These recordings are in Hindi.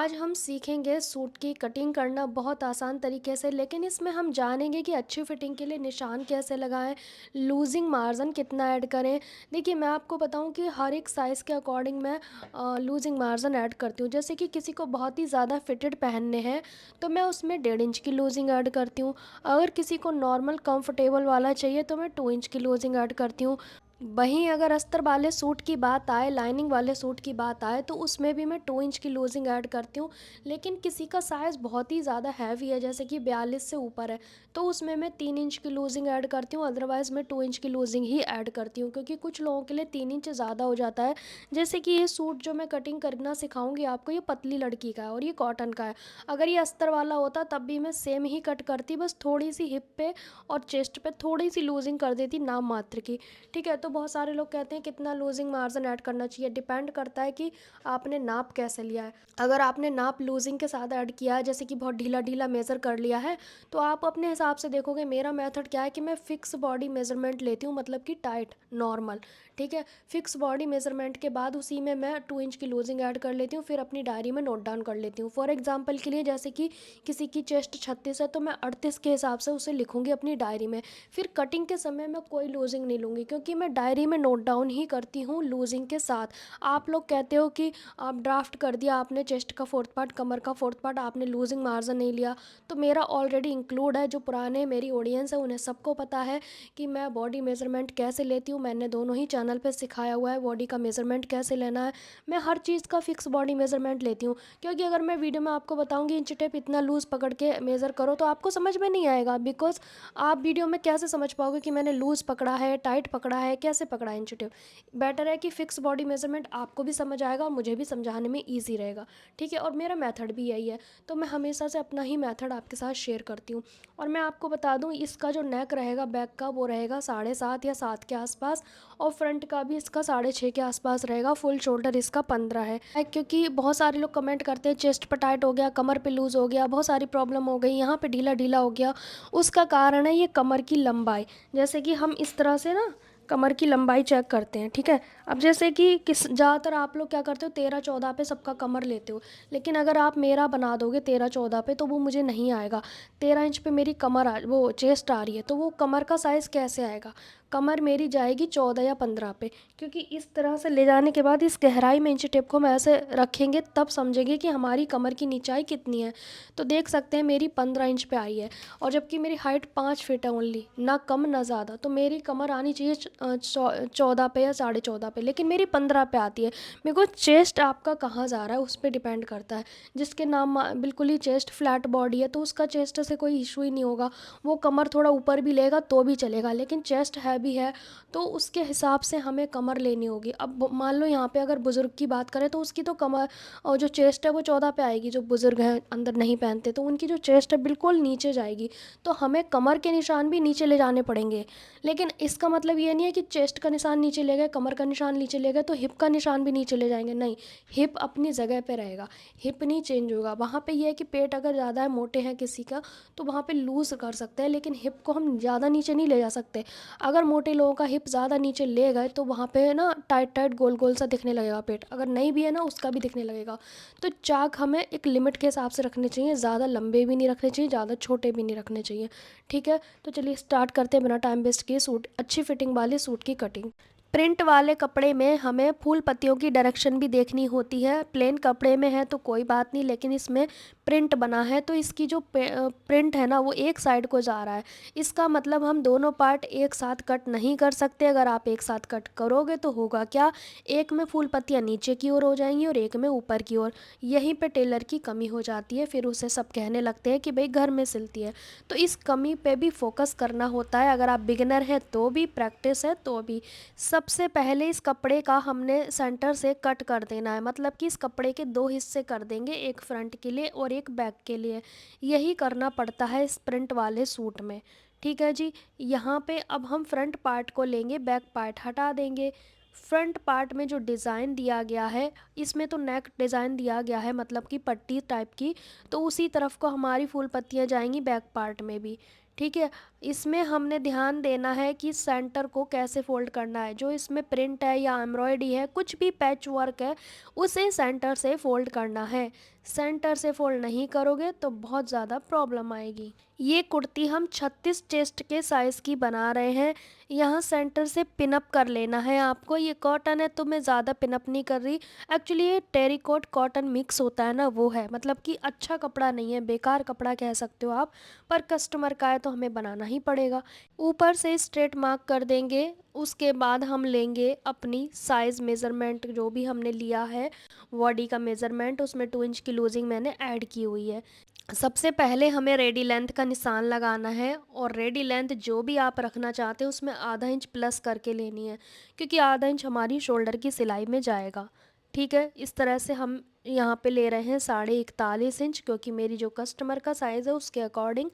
आज हम सीखेंगे सूट की कटिंग करना बहुत आसान तरीके से, लेकिन इसमें हम जानेंगे कि अच्छी फिटिंग के लिए निशान कैसे लगाएं, लूजिंग मार्जिन कितना ऐड करें। देखिए, मैं आपको बताऊं कि हर एक साइज़ के अकॉर्डिंग मैं लूजिंग मार्जिन ऐड करती हूँ। जैसे कि किसी को बहुत ही ज़्यादा फिटेड पहनने हैं तो मैं उसमें 1.5 इंच की लूजिंग ऐड करती हूँ। अगर किसी को नॉर्मल कंफर्टेबल वाला चाहिए तो मैं 2 इंच की लूजिंग ऐड करती हूँ। वहीं अगर अस्तर वाले सूट की बात आए, लाइनिंग वाले सूट की बात आए, तो उसमें भी मैं 2 इंच की लूजिंग ऐड करती हूँ। लेकिन किसी का साइज़ बहुत ही ज़्यादा हैवी है, जैसे कि 42 से ऊपर है, तो उसमें मैं 3 इंच की लूजिंग ऐड करती हूँ। अदरवाइज़ मैं 2 इंच की लूजिंग ही ऐड करती हूँ, क्योंकि कुछ लोगों के लिए 3 इंच ज़्यादा हो जाता है। जैसे कि ये सूट जो मैं कटिंग करना सिखाऊंगी आपको, ये पतली लड़की का है और ये कॉटन का है। अगर ये अस्तर वाला होता तब भी मैं सेम ही कट करती, बस थोड़ी सी हिप पे और चेस्ट पे थोड़ी सी लूजिंग कर देती, नाम मात्र की। ठीक है, तो बहुत सारे लोग कहते हैं कितना लूजिंग मार्जिन ऐड करना चाहिए। डिपेंड करता है कि आपने नाप कैसे लिया है। अगर आपने नाप लूजिंग के साथ ऐड किया है, जैसे कि बहुत ढीला ढीला मेज़र कर लिया है, तो आप अपने हिसाब से देखोगे। मेरा मेथड क्या है कि मैं फ़िक्स बॉडी मेज़रमेंट लेती हूँ, मतलब कि टाइट नॉर्मल। ठीक है, फ़िक्स बॉडी मेज़रमेंट के बाद उसी में मैं 2 इंच की लूजिंग ऐड कर लेती हूँ, फिर अपनी डायरी में नोट डाउन कर लेती हूँ। फॉर एग्जाम्पल के लिए, जैसे कि किसी की चेस्ट 36 है तो मैं 38 के हिसाब से उसे लिखूँगी अपनी डायरी में। फिर कटिंग के समय मैं कोई लूजिंग नहीं लूँगी, क्योंकि मैं डायरी में नोट डाउन ही करती हूँ लूजिंग के साथ। आप लोग कहते हो कि आप ड्राफ्ट कर दिया आपने, चेस्ट का फोर्थ पार्ट, कमर का फोर्थ पार्ट, आपने लूजिंग मार्जिन नहीं लिया। तो मेरा ऑलरेडी इंक्लूड है। जो पुराने मेरी ऑडियंस है उन्हें सबको पता है कि मैं बॉडी मेजरमेंट कैसे लेती हूँ। मैंने दोनों ही चैनल पे सिखाया हुआ है बॉडी का मेजरमेंट कैसे लेना है। मैं हर चीज़ का फिक्स बॉडी मेजरमेंट लेती हूँ, क्योंकि अगर मैं वीडियो में आपको बताऊँगी इंच टेप इतना लूज़ पकड़ के मेज़र करो, तो आपको समझ में नहीं आएगा। बिकॉज आप वीडियो में कैसे समझ पाओगे कि मैंने लूज़ पकड़ा है, टाइट पकड़ा है, कैसे पकड़ा है इंच टेप। बेटर है कि फ़िक्स बॉडी मेजरमेंट आपको भी समझ आएगा और मुझे भी समझाने में ईजी रहेगा। ठीक है, और मेरा मेथड भी यही है, तो मैं हमेशा से अपना ही मेथड आपके साथ शेयर करती हूँ। और मैं आपको बता दूँ, इसका जो नेक रहेगा बैक का, वो रहेगा 7.5 या 7 के आसपास, और फ्रंट का भी इसका 6.5 के आसपास रहेगा। फुल शोल्डर इसका 15 है। क्योंकि बहुत सारे लोग कमेंट करते हैं चेस्ट पर टाइट हो गया, कमर पे लूज़ हो गया, बहुत सारी प्रॉब्लम हो गई, यहाँ पे ढीला ढीला हो गया। उसका कारण है ये कमर की लंबाई। जैसे कि हम इस तरह से ना कमर की लंबाई चेक करते हैं। ठीक है, अब जैसे कि किस ज़्यादातर आप लोग क्या करते हो, 13-14 पे सबका कमर लेते हो। लेकिन अगर आप मेरा बना दोगे 13-14 पे, तो वो मुझे नहीं आएगा। 13 इंच पे मेरी कमर वो चेस्ट आ रही है, तो वो कमर का साइज़ कैसे आएगा। कमर मेरी जाएगी 14 या 15 पे, क्योंकि इस तरह से ले जाने के बाद इस गहराई में इंच टेप को हम ऐसे रखेंगे, तब समझेंगे कि हमारी कमर की निचाई कितनी है। तो देख सकते हैं मेरी 15 इंच पे आई है, और जबकि मेरी हाइट 5 फीट है ओनली, ना कम ना ज़्यादा। तो मेरी कमर आनी चाहिए 14 पे या 14.5 पे, लेकिन मेरी 15 पे आती है। मेरे को चेस्ट आपका कहाँ जा रहा है उस पर डिपेंड करता है। जिसके नाम बिल्कुल ही चेस्ट फ्लैट बॉडी है, तो उसका चेस्ट से कोई इशू ही नहीं होगा। वो कमर थोड़ा ऊपर भी लेगा तो भी चलेगा, लेकिन चेस्ट हैवी है तो उसके हिसाब से हमें कमर लेनी होगी। अब मान लो यहाँ पे अगर बुज़ुर्ग की बात करें, तो उसकी तो कमर और जो चेस्ट है वो 14 पे आएगी। जो बुज़ुर्ग हैं अंदर नहीं पहनते, तो उनकी जो चेस्ट है बिल्कुल नीचे जाएगी। तो हमें कमर के निशान भी नीचे ले जाने पड़ेंगे। लेकिन इसका मतलब ये नहीं है कि चेस्ट का निशान नीचे ले गए, कमर का निशान नीचे ले गए तो हिप का निशान भी नीचे ले जाएंगे। नहीं, हिप अपनी जगह पे रहेगा, हिप नहीं चेंज होगा। वहाँ पे ये है कि पेट अगर ज़्यादा है, मोटे हैं किसी का, तो वहाँ पे लूज़ कर सकते हैं, लेकिन हिप को हम ज़्यादा नीचे नहीं ले जा सकते। अगर मोटे लोगों का हिप ज़्यादा नीचे ले गए तो वहाँ पे ना टाइट टाइट गोल गोल सा दिखने लगेगा पेट। अगर नहीं भी है ना, उसका भी दिखने लगेगा। तो चाक हमें एक लिमिट के हिसाब से रखने चाहिए, ज़्यादा लंबे भी नहीं रखने चाहिए, ज़्यादा छोटे भी नहीं रखने चाहिए। ठीक है, तो चलिए स्टार्ट करते हैं बिना टाइम वेस्ट किए सूट, अच्छी फिटिंग वाले सूट की कटिंग। प्रिंट वाले कपड़े में हमें फूल पत्तियों की डायरेक्शन भी देखनी होती है। प्लेन कपड़े में है तो कोई बात नहीं, लेकिन इसमें प्रिंट बना है तो इसकी जो प्रिंट है ना, वो एक साइड को जा रहा है। इसका मतलब हम दोनों पार्ट एक साथ कट नहीं कर सकते। अगर आप एक साथ कट करोगे तो होगा क्या, एक में फूल पत्तियाँ नीचे की ओर हो जाएंगी और एक में ऊपर की ओर। यहीं पे टेलर की कमी हो जाती है, फिर उसे सब कहने लगते हैं कि भाई घर में सिलती है। तो इस कमी पे भी फोकस करना होता है। अगर आप बिगिनर हैं तो भी, प्रैक्टिस है तो भी। सबसे पहले इस कपड़े का हमने सेंटर से कट कर देना है, मतलब कि इस कपड़े के दो हिस्से कर देंगे, एक फ्रंट के लिए और एक बैक के लिए। यही करना पड़ता है इस प्रिंट वाले सूट में। ठीक है जी, यहाँ पे अब हम फ्रंट पार्ट को लेंगे, बैक पार्ट हटा देंगे। फ्रंट पार्ट में जो डिज़ाइन दिया गया है, इसमें तो नेक डिज़ाइन दिया गया है, मतलब कि पट्टी टाइप की, तो उसी तरफ को हमारी फूल पत्तियाँ जाएंगी बैक पार्ट में भी। ठीक है, इसमें हमने ध्यान देना है कि सेंटर को कैसे फोल्ड करना है। जो इसमें प्रिंट है या एम्ब्रॉयडरी है, कुछ भी पैच वर्क है, उसे सेंटर से फोल्ड करना है। सेंटर से फोल्ड नहीं करोगे तो बहुत ज़्यादा प्रॉब्लम आएगी। ये कुर्ती हम 36 चेस्ट के साइज़ की बना रहे हैं। यहाँ सेंटर से पिनअप कर लेना है आपको। ये कॉटन है तो मैं ज़्यादा पिनअप नहीं कर रही। एक्चुअली ये टेरिकॉट कॉटन मिक्स होता है ना, वो है, मतलब कि अच्छा कपड़ा नहीं है, बेकार कपड़ा कह सकते हो आप, पर कस्टमर का है तो हमें बनाना ही पड़ेगा। ऊपर से स्ट्रेट मार्क कर देंगे। उसके बाद हम लेंगे अपनी साइज़ मेज़रमेंट, जो भी हमने लिया है बॉडी का मेज़रमेंट, उसमें 2 इंच की लूजिंग मैंने ऐड की हुई है। सबसे पहले हमें रेडी लेंथ का निशान लगाना है, और रेडी लेंथ जो भी आप रखना चाहते हो उसमें आधा इंच प्लस करके लेनी है, क्योंकि आधा इंच हमारी शोल्डर की सिलाई में जाएगा। ठीक है, इस तरह से हम यहाँ पे ले रहे हैं 41.5 इंच, क्योंकि मेरी जो कस्टमर का साइज़ है उसके अकॉर्डिंग।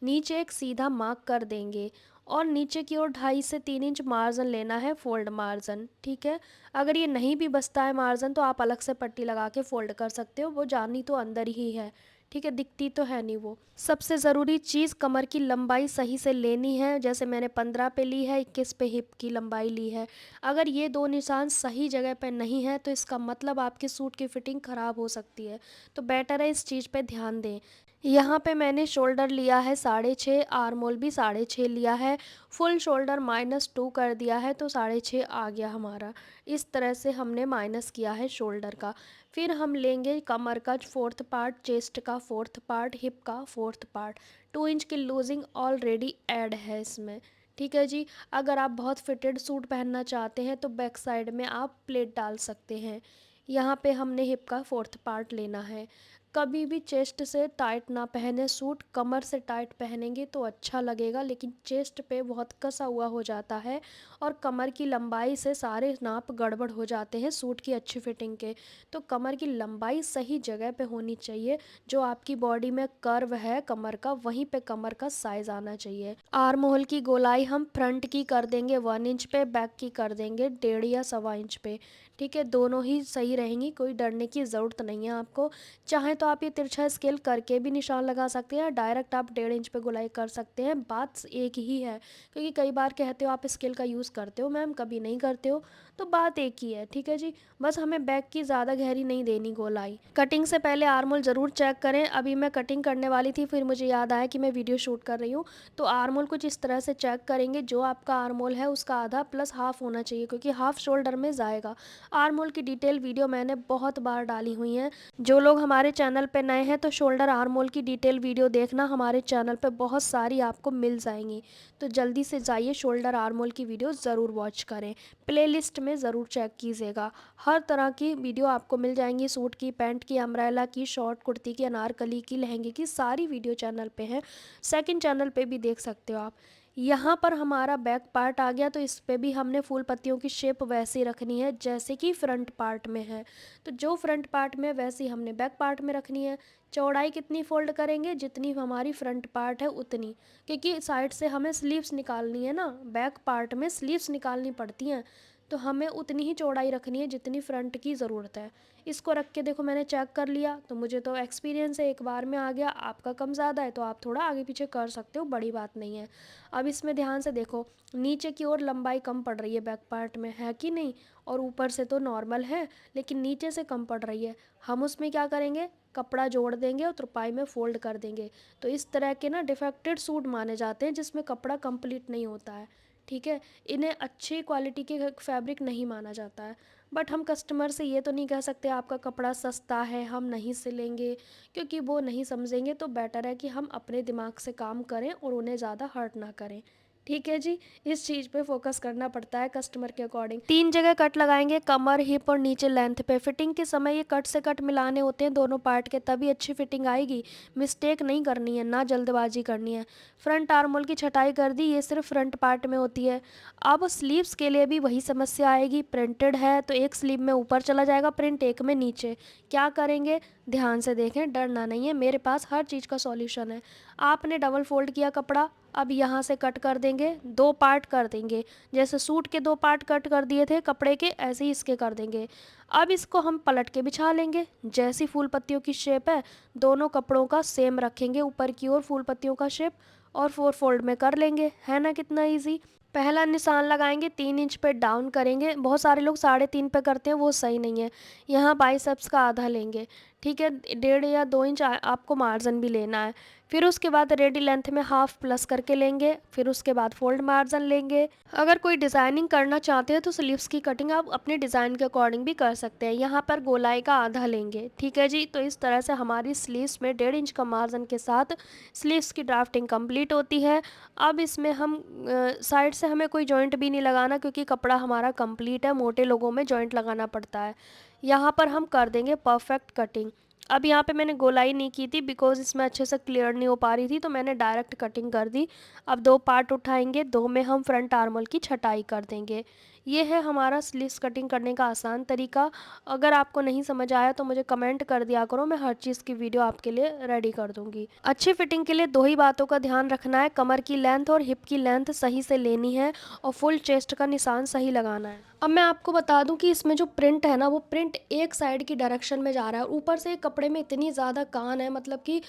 नीचे एक सीधा मार्क कर देंगे, और नीचे की ओर 2.5 से 3 इंच मार्जिन लेना है, फोल्ड मार्जिन। ठीक है, अगर ये नहीं भी बचता है मार्जिन तो आप अलग से पट्टी लगा के फोल्ड कर सकते हो, वो जानी तो अंदर ही है। ठीक है, दिखती तो है नहीं वो। सबसे ज़रूरी चीज़, कमर की लंबाई सही से लेनी है। जैसे मैंने 15 पे ली है, 21 पे हिप की लंबाई ली है। अगर ये दो निशान सही जगह पे नहीं है तो इसका मतलब आपके सूट की फिटिंग ख़राब हो सकती है। तो बेटर है इस चीज़ पे ध्यान दें। यहाँ पे मैंने शोल्डर लिया है 6.5, आर्म होल भी 6.5 लिया है। फुल शोल्डर -2 कर दिया है तो 6.5 आ गया हमारा। इस तरह से हमने माइनस किया है शोल्डर का। फिर हम लेंगे कमर का 4th पार्ट, चेस्ट का 4th पार्ट, हिप का 4th पार्ट। 2 इंच की लूजिंग ऑलरेडी ऐड है इसमें। ठीक है जी। अगर आप बहुत फिटेड सूट पहनना चाहते हैं तो बैक साइड में आप प्लेट डाल सकते हैं। यहाँ पे हमने हिप का 4th पार्ट लेना है। कभी भी चेस्ट से टाइट ना पहने सूट, कमर से टाइट पहनेंगे तो अच्छा लगेगा, लेकिन चेस्ट पे बहुत कसा हुआ हो जाता है, और कमर की लंबाई से सारे नाप गड़बड़ हो जाते हैं सूट की अच्छी फिटिंग के। तो कमर की लंबाई सही जगह पे होनी चाहिए। जो आपकी बॉडी में कर्व है कमर का, वहीं पे कमर का साइज आना चाहिए। आर्म होल की गोलाई हम फ्रंट की कर देंगे 1 इंच पे, बैक की कर देंगे 1.5 या 1.25 इंच पे। ठीक है, दोनों ही सही रहेंगी, कोई डरने की ज़रूरत नहीं है आपको। चाहे तो आप ये तिरछा स्केल करके भी निशान लगा सकते हैं, डायरेक्ट आप 1.5 इंच पे गोलाई कर सकते हैं, बात एक ही है। क्योंकि कई बार कहते हो आप स्केल का यूज़ करते हो मैम, कभी नहीं करते हो, तो बात एक ही है। ठीक है जी, बस हमें बैक की ज़्यादा गहरी नहीं देनी गोलाई। कटिंग से पहले आर्म होल ज़रूर चेक करें। अभी मैं कटिंग करने वाली थी, फिर मुझे याद आया कि मैं वीडियो शूट कर रही हूँ, तो आर्म होल कुछ इस तरह से चेक करेंगे। जो आपका आर्म होल है उसका आधा प्लस हाफ होना चाहिए, क्योंकि हाफ शोल्डर में जाएगा। आर्म होल की डिटेल वीडियो मैंने बहुत बार डाली हुई है। जो लोग हमारे चैनल पे नए हैं तो शोल्डर आर्म होल की डिटेल वीडियो देखना, हमारे चैनल पे बहुत सारी आपको मिल जाएंगी। तो जल्दी से जाइए, शोल्डर आर्म होल की वीडियो ज़रूर वॉच करें। प्लेलिस्ट में ज़रूर चेक कीजिएगा, हर तरह की वीडियो आपको मिल जाएंगी। सूट की, पैंट की, अम्ब्रेला की, शॉर्ट कुर्ती की, अनारकली की, लहंगे की, सारी वीडियो चैनल पे है। सेकंड चैनल पे भी देख सकते हो आप। यहाँ पर हमारा बैक पार्ट आ गया, तो इस पे भी हमने फूल पत्तियों की शेप वैसी रखनी है जैसे कि फ्रंट पार्ट में है। तो जो फ्रंट पार्ट में वैसी हमने बैक पार्ट में रखनी है। चौड़ाई कितनी फोल्ड करेंगे, जितनी हमारी फ्रंट पार्ट है उतनी, क्योंकि साइड से हमें स्लीव्स निकालनी है ना, बैक पार्ट में स्लीव्स निकालनी पड़ती हैं, तो हमें उतनी ही चौड़ाई रखनी है जितनी फ्रंट की ज़रूरत है। इसको रख के देखो, मैंने चेक कर लिया, तो मुझे तो एक्सपीरियंस है, एक बार में आ गया। आपका कम ज़्यादा है तो आप थोड़ा आगे पीछे कर सकते हो, बड़ी बात नहीं है। अब इसमें ध्यान से देखो, नीचे की ओर लंबाई कम पड़ रही है बैक पार्ट में, है कि नहीं, और ऊपर से तो नॉर्मल है, लेकिन नीचे से कम पड़ रही है। हम उसमें क्या करेंगे, कपड़ा जोड़ देंगे और तुरपाई में फोल्ड कर देंगे। तो इस तरह के ना डिफेक्टेड सूट माने जाते हैं जिसमें कपड़ा कंप्लीट नहीं होता है। ठीक है, इन्हें अच्छी क्वालिटी के फैब्रिक नहीं माना जाता है। बट हम कस्टमर से ये तो नहीं कह सकते आपका कपड़ा सस्ता है हम नहीं सिलेंगे, क्योंकि वो नहीं समझेंगे। तो बेटर है कि हम अपने दिमाग से काम करें और उन्हें ज़्यादा हर्ट ना करें। ठीक है जी, इस चीज़ पे फोकस करना पड़ता है कस्टमर के अकॉर्डिंग। 3 जगह कट लगाएंगे, कमर, हिप और नीचे लेंथ पे। फिटिंग के समय ये कट से कट मिलाने होते हैं दोनों पार्ट के, तभी अच्छी फिटिंग आएगी। मिस्टेक नहीं करनी है, ना जल्दबाजी करनी है। फ्रंट आर्म होल की छटाई कर दी, ये सिर्फ फ्रंट पार्ट में होती है। अब स्लीव्स के लिए भी वही समस्या आएगी। प्रिंटेड है तो एक स्लीव में ऊपर चला जाएगा प्रिंट, एक में नीचे। क्या करेंगे, ध्यान से देखें, डरना नहीं है, मेरे पास हर चीज़ का सॉल्यूशन है। आपने डबल फोल्ड किया कपड़ा, अब यहाँ से कट कर देंगे, 2 पार्ट कर देंगे। जैसे सूट के 2 पार्ट कट कर दिए थे कपड़े के, ऐसे ही इसके कर देंगे। अब इसको हम पलट के बिछा लेंगे, जैसी फूल पत्तियों की शेप है दोनों कपड़ों का सेम रखेंगे, ऊपर की ओर फूल पत्तियों का शेप, और 4 फोल्ड में कर लेंगे। है ना कितना ईजी। पहला निशान लगाएंगे, 3 इंच पे डाउन करेंगे। बहुत सारे लोग 3.5 पे करते हैं, वो सही नहीं है। यहाँ बाइसेप्स का आधा लेंगे। ठीक है, 1.5 या 2 इंच आपको मार्जिन भी लेना है। फिर उसके बाद रेडी लेंथ में हाफ प्लस करके लेंगे, फिर उसके बाद फोल्ड मार्जिन लेंगे। अगर कोई डिज़ाइनिंग करना चाहते हैं तो स्लीव्स की कटिंग आप अपने डिज़ाइन के अकॉर्डिंग भी कर सकते हैं। यहाँ पर गोलाई का आधा लेंगे, ठीक है जी। तो इस तरह से हमारी स्लीव्स में 1.5 इंच का मार्जिन के साथ स्लीव्स की ड्राफ्टिंग कंप्लीट होती है। अब इसमें हम साइड से हमें कोई जॉइंट भी नहीं लगाना, क्योंकि कपड़ा हमारा कंप्लीट है, मोटे लोगों में जॉइंट लगाना पड़ता है। यहाँ पर हम कर देंगे परफेक्ट कटिंग। अब यहाँ पे मैंने गोलाई नहीं की थी बिकॉज इसमें अच्छे से क्लियर नहीं हो पा रही थी, तो मैंने डायरेक्ट कटिंग कर दी। अब 2 पार्ट उठाएंगे, 2 में हम फ्रंट आर्मोल की छटाई कर देंगे। ये है हमारा स्लीव्स कटिंग करने का आसान तरीका। अगर आपको नहीं समझ आया तो मुझे कमेंट कर दिया करो, मैं हर चीज़ की वीडियो आपके लिए रेडी कर दूंगी। अच्छी फिटिंग के लिए 2 ही बातों का ध्यान रखना है, कमर की लेंथ और हिप की लेंथ सही से लेनी है और फुल चेस्ट का निशान सही लगाना है। अब मैं आपको बता दूं कि इसमें जो प्रिंट है ना, वो प्रिंट एक साइड की डायरेक्शन में जा रहा है। ऊपर से कपड़े में इतनी ज़्यादा कान है, मतलब कि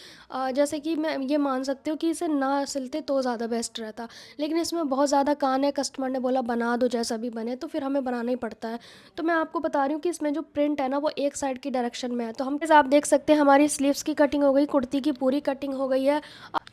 जैसे कि मैं ये मान सकती हूँ कि इसे ना सिलते तो ज़्यादा बेस्ट रहता, लेकिन इसमें बहुत ज़्यादा कान है। कस्टमर ने बोला बना दो जैसा भी बने, तो फिर हमें बनाना ही पड़ता है। तो मैं आपको बता रही हूँ कि इसमें जो प्रिंट है ना, वो एक साइड की डायरेक्शन में है। तो हम आप देख सकते हैं हमारी स्लीव्स की कटिंग हो गई, कुर्ती की पूरी कटिंग हो गई है।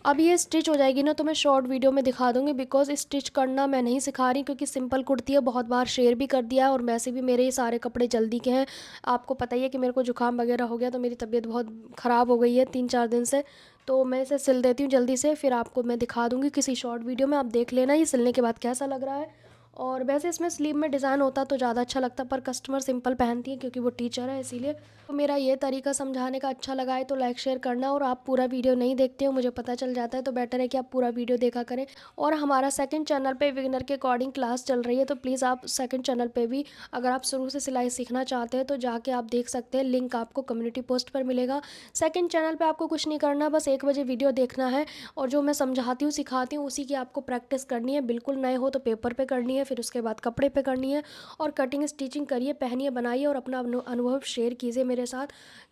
अब ये स्टिच हो जाएगी ना, तो मैं शॉर्ट वीडियो में दिखा दूंगी, बिकॉज स्टिच करना मैं नहीं सिखा रही, क्योंकि सिंपल कुर्ती है, बहुत बार शेयर भी कर दिया है, और वैसे भी मेरे ये सारे कपड़े जल्दी के हैं। आपको पता ही है कि मेरे को जुकाम वगैरह हो गया, तो मेरी तबीयत बहुत ख़राब हो गई है 3-4 दिन से। तो मैं इसे सिल देती हूँ जल्दी से, फिर आपको मैं दिखा दूँगी किसी शॉर्ट वीडियो में। आप देख लेना ये सिलने के बाद कैसा लग रहा है। और वैसे इसमें स्लीव में डिज़ाइन होता तो ज़्यादा अच्छा लगता, पर कस्टमर सिंपल पहनती है क्योंकि वो टीचर है, इसीलिए। तो मेरा ये तरीका समझाने का अच्छा लगा है तो लाइक शेयर करना, और आप पूरा वीडियो नहीं देखते हो, मुझे पता चल जाता है, तो बेटर है कि आप पूरा वीडियो देखा करें। और हमारा सेकंड चैनल पे बिगिनर के अकॉर्डिंग क्लास चल रही है, तो प्लीज़ आप सेकंड चैनल पे भी अगर आप शुरू से सिलाई सीखना चाहते हैं तो जाके आप देख सकते हैं, लिंक आपको कम्युनिटी पोस्ट पर मिलेगा। सेकंड चैनल पे आपको कुछ नहीं करना, बस 1 बजे वीडियो देखना है, और जो मैं समझाती हूँ सिखाती हूँ उसी की आपको प्रैक्टिस करनी है। बिल्कुल नए हो तो पेपर पे करनी है, फिर उसके बाद कपड़े पे करनी है, और कटिंग स्टिचिंग करिए, पहनिए, बनाइए, और अपना अनुभव शेयर कीजिए मेरे साथ,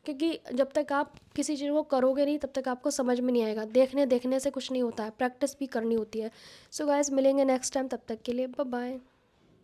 क्योंकि जब तक आप किसी चीज़ को करोगे नहीं तब तक आपको समझ में नहीं आएगा। देखने देखने से कुछ नहीं होता है, प्रैक्टिस भी करनी होती है। सो गाइस, मिलेंगे नेक्स्ट टाइम, तब तक के लिए बाय बाय।